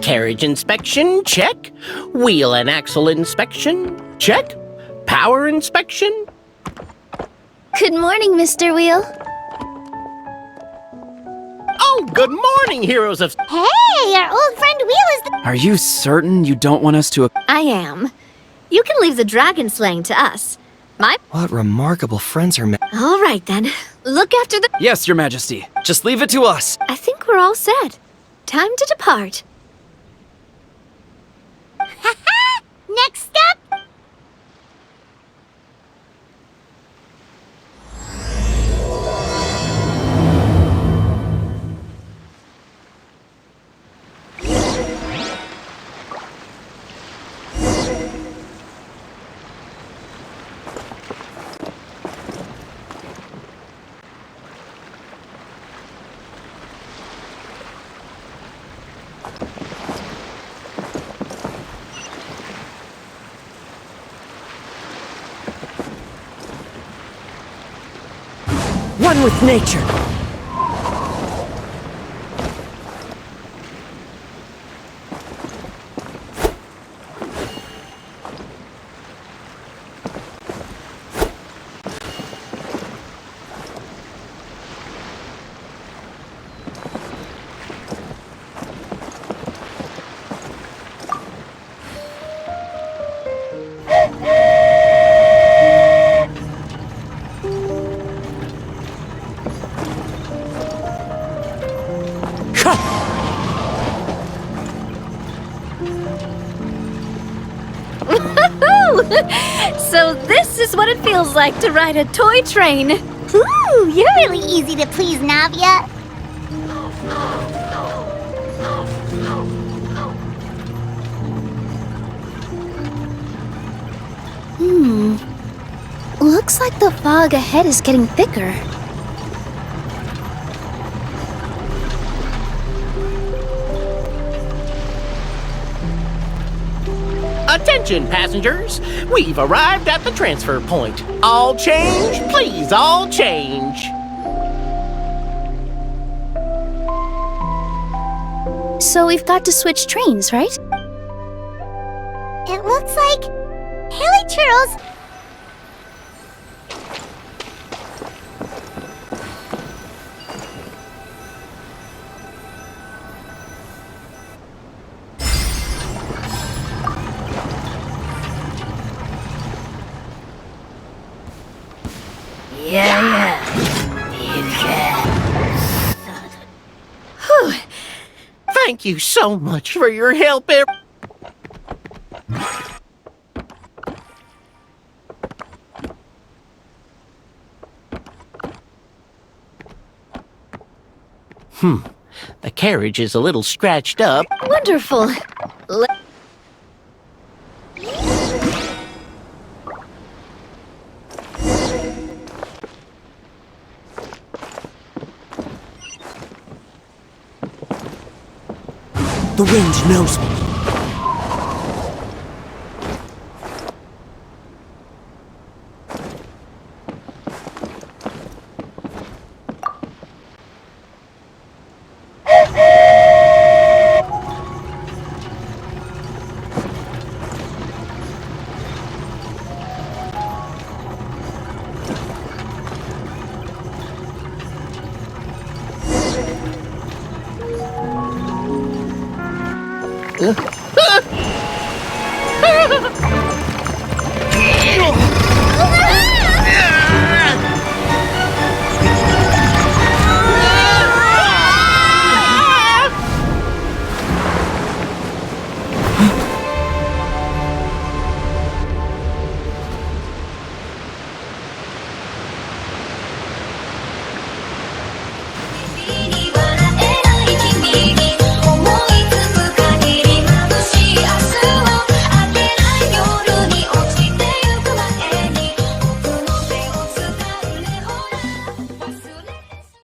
Carriage inspection, check. Wheel and axle inspection, check. Power inspection. Good morning, Mr. Wheel. Oh, good morning, heroes of... Hey, our old friend Wheel is... Are you certain you don't want us to... I am. You can leave the dragon slaying to us. What remarkable friends are All right, then. Look after the... Yes, Your Majesty. Just leave it to us. I think we're all set. Time to depart. Next up! One with nature. So this is what it feels like to ride a toy train. Ooh, you're really easy to please, Navia. Looks like the fog ahead is getting thicker. Attention, passengers! We've arrived at the transfer point. All change, please, all change. So we've got to switch trains, right? It looks like... Haley Churros... Whew. Thank you so much for your help, The carriage is a little scratched up. Wonderful. The wind knows me.